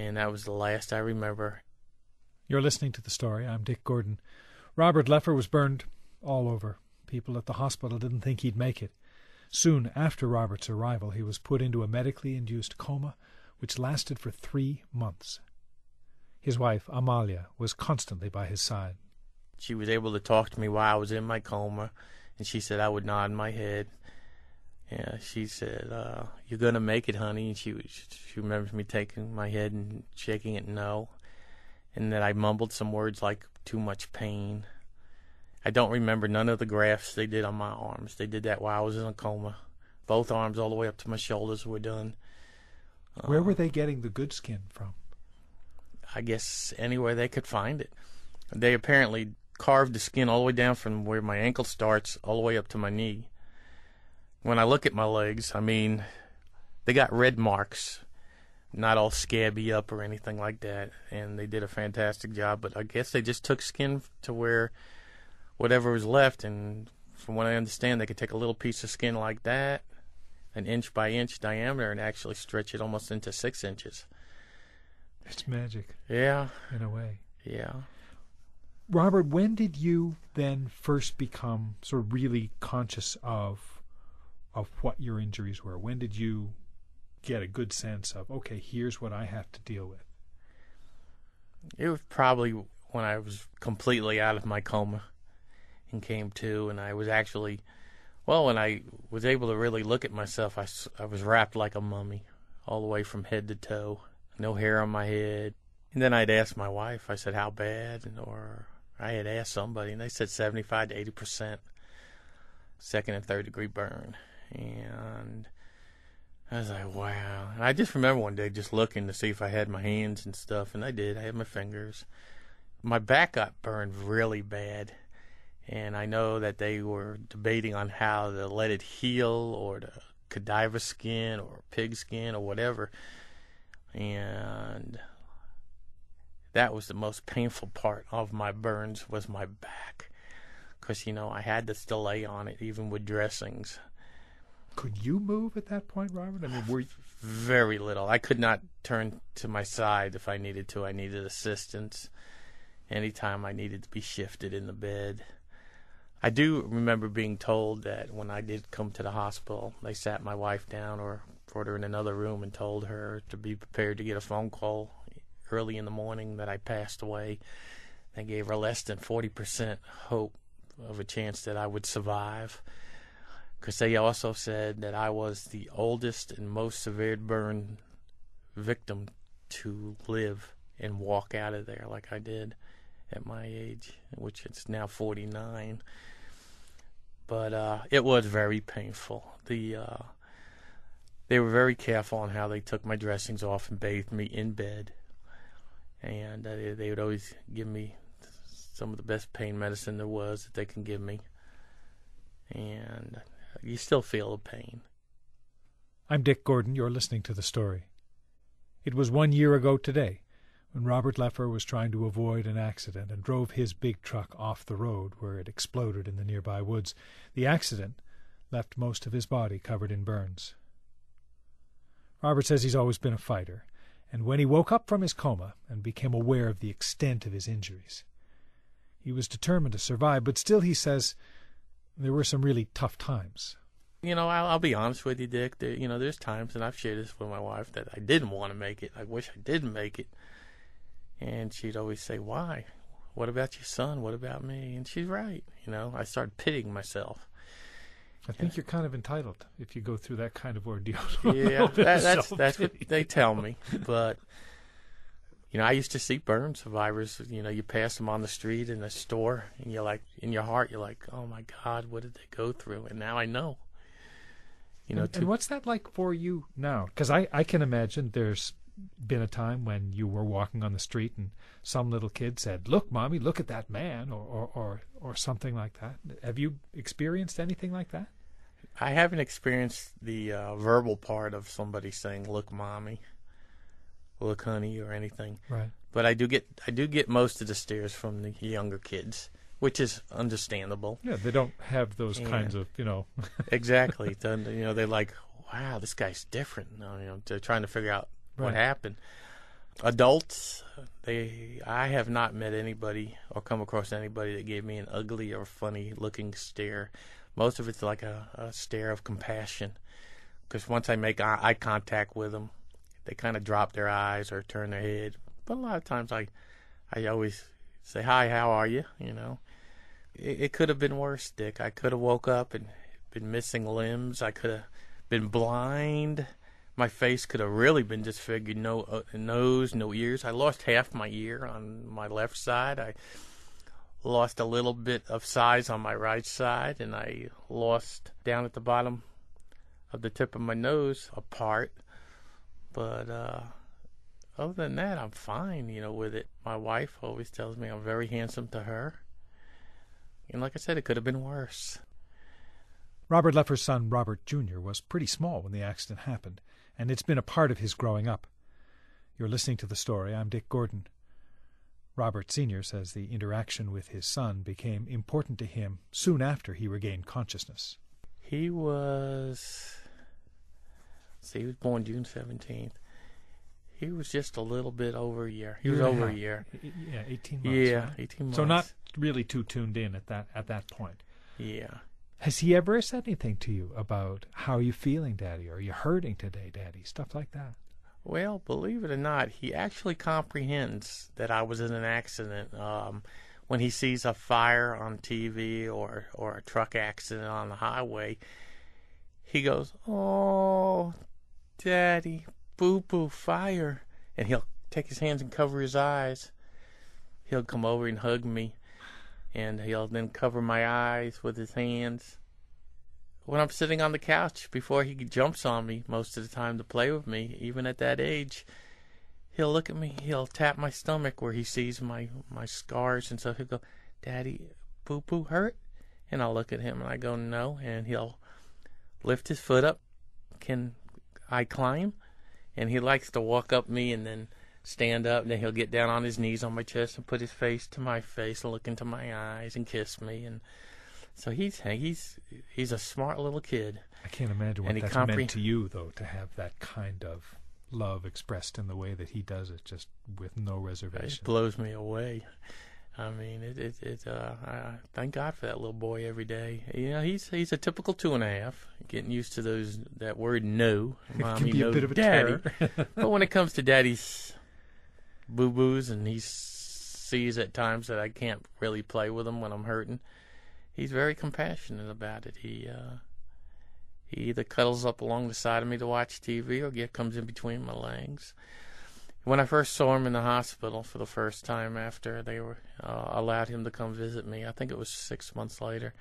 and that was the last I remember. You're listening to The Story. I'm Dick Gordon. Robert Leffer was burned all over. People at the hospital didn't think he'd make it. Soon after Robert's arrival, he was put into a medically induced coma, which lasted for 3 months. His wife, Amalia, was constantly by his side. She was able to talk to me while I was in my coma, and she said I would nod my head. Yeah, she said, "You're going to make it, honey." And she remembers me taking my head and shaking it no. And then I mumbled some words like too much pain. I don't remember none of the grafts they did on my arms. They did that while I was in a coma. Both arms all the way up to my shoulders were done. Where were they getting the good skin from? I guess anywhere they could find it. They apparently carved the skin all the way down from where my ankle starts all the way up to my knee. When I look at my legs, I mean, they got red marks, not all scabby up or anything like that, and they did a fantastic job. But I guess they just took skin to where whatever was left, and from what I understand, they could take a little piece of skin like that, an inch by inch diameter, and actually stretch it almost into 6 inches. It's magic. Yeah. In a way. Yeah. Robert, when did you then first become sort of really conscious of what your injuries were? When did you get a good sense of, okay, here's what I have to deal with? It was probably when I was completely out of my coma and came to, and I was actually, well, when I was able to really look at myself, I was wrapped like a mummy all the way from head to toe, no hair on my head. And then I'd ask my wife, I said, how bad? Or I had asked somebody, and they said 75 to 80% second and third degree burn. And I was like, wow. And I just remember one day just looking to see if I had my hands and stuff, and I did. I had my fingers. My back got burned really bad, and I know that they were debating on how to let it heal or to cadaver skin or pig skin or whatever. And that was the most painful part of my burns, was my back, because, I had to still lay on it even with dressings. Could you move at that point, Robert? I mean, were you... Very little. I could not turn to my side if I needed to. I needed assistance anytime I needed to be shifted in the bed. I do remember being told that when I did come to the hospital, they sat my wife down or brought her in another room and told her to be prepared to get a phone call early in the morning that I passed away. They gave her less than 40% hope of a chance that I would survive, because they also said that I was the oldest and most severe burn victim to live and walk out of there like I did at my age, which it's now 49. But it was very painful. They were very careful on how they took my dressings off and bathed me in bed. And they would always give me some of the best pain medicine there was that they can give me. And you still feel the pain. I'm Dick Gordon. You're listening to The Story. It was 1 year ago today when Robert Leffer was trying to avoid an accident and drove his big truck off the road where it exploded in the nearby woods. The accident left most of his body covered in burns. Robert says he's always been a fighter, and when he woke up from his coma and became aware of the extent of his injuries, he was determined to survive, but still, he says, there were some really tough times. I'll be honest with you, Dick. There's times, and I've shared this with my wife, that I didn't want to make it. I wish I didn't make it. And she'd always say, why? What about your son? What about me? And she's right. I started pitying myself. I think you're kind of entitled if you go through that kind of ordeal. Yeah, that's what they tell me. But, I used to see burn survivors. You pass them on the street in a store, and you're like, in your heart, you're like, oh, my God, what did they go through? And now I know. And what's that like for you now? Because I can imagine there's been a time when you were walking on the street and some little kid said, look, Mommy, look at that man, or something like that. Have you experienced anything like that? I haven't experienced the verbal part of somebody saying, look, Mommy, look, honey, or anything. Right. But I do get most of the stares from the younger kids, which is understandable. Yeah, they don't have those kinds of, Exactly. They're like, wow, this guy's different. They're trying to figure out what happened. Adults, I have not met anybody or come across anybody that gave me an ugly or funny looking stare. Most of it's like a stare of compassion. Because once I make eye contact with them, they kind of drop their eyes or turn their head. But a lot of times I always say, "Hi, how are you?" You know. It could have been worse, Dick. I could have woke up and been missing limbs. I could have been blind. My face could have really been disfigured. No nose, no ears. I lost half my ear on my left side. I lost a little bit of size on my right side, and I lost down at the bottom of the tip of my nose a part. But other than that, I'm fine, with it. My wife always tells me I'm very handsome to her. And like I said, it could have been worse. Robert Leffer's son, Robert Jr., was pretty small when the accident happened, and it's been a part of his growing up. You're listening to The Story. I'm Dick Gordon. Robert Sr. says the interaction with his son became important to him soon after he regained consciousness. He was born June 17th. He was just a little bit over a year. He was over a year. Yeah, 18 months. Yeah, right? 18 months. So not really too tuned in at that point. Yeah. Has he ever said anything to you about how you feeling, Daddy? Or are you hurting today, Daddy? Stuff like that. Well, believe it or not, he actually comprehends that I was in an accident. When he sees a fire on TV or a truck accident on the highway, he goes, "Oh, Daddy, boo-boo, fire." And he'll take his hands and cover his eyes. He'll come over and hug me, and he'll then cover my eyes with his hands. When I'm sitting on the couch, before he jumps on me most of the time to play with me, even at that age, he'll look at me, he'll tap my stomach where he sees my scars, and so he'll go, "Daddy, boo-boo hurt?" And I'll look at him and I go, "No," and he'll lift his foot up. "Can I climb?" And he likes to walk up me and then stand up, and then he'll get down on his knees on my chest and put his face to my face and look into my eyes and kiss me. And so he's a smart little kid. I can't imagine what that's meant to you, though, to have that kind of love expressed in the way that he does it, just with no reservation. It blows me away. I mean, I thank God for that little boy every day. He's a typical 2.5, getting used to that word "no." Mommy, it can be a bit of a terror. But when it comes to Daddy's boo-boos, and he sees at times that I can't really play with him when I'm hurting, he's very compassionate about it. He either cuddles up along the side of me to watch TV or comes in between my legs. When I first saw him in the hospital for the first time after they were allowed him to come visit me, I think it was 6 months later,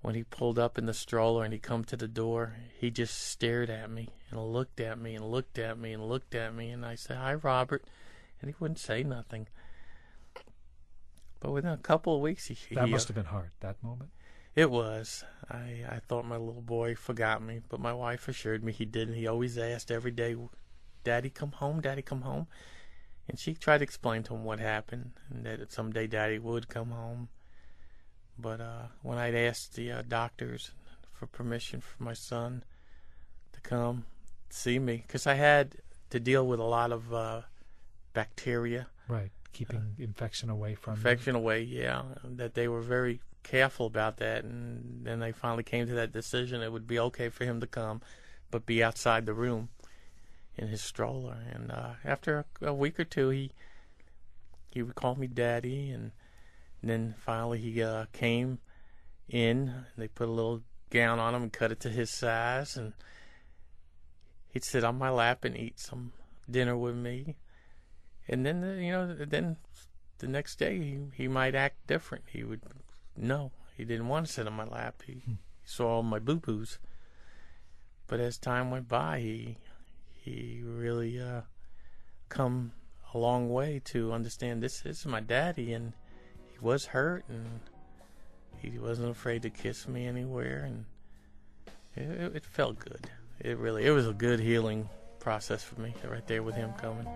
when he pulled up in the stroller and he come to the door, he just stared at me and looked at me and looked at me and looked at me, and I said, "Hi, Robert," and he wouldn't say nothing. But within a couple of weeks, that must have been hard, that moment. It was. I thought my little boy forgot me, but my wife assured me he didn't. He always asked every day, "Daddy, come home, Daddy, come home." And she tried to explain to him what happened, and that someday Daddy would come home. But when I'd asked the doctors for permission for my son to come see me, because I had to deal with a lot of bacteria. Right, keeping infection away from Infection away, yeah. That they were very careful about that, and then they finally came to that decision it would be okay for him to come, but be outside the room in his stroller. And after a week or two, he would call me Daddy, and then finally he came in, and they put a little gown on him and cut it to his size, and he'd sit on my lap and eat some dinner with me. And then then the next day he might act different. He didn't want to sit on my lap. He saw all my boo-boos. But as time went by, he really come a long way to understand this is my daddy, and he was hurt, and he wasn't afraid to kiss me anywhere, and it felt good. It was a good healing process for me right there with him coming.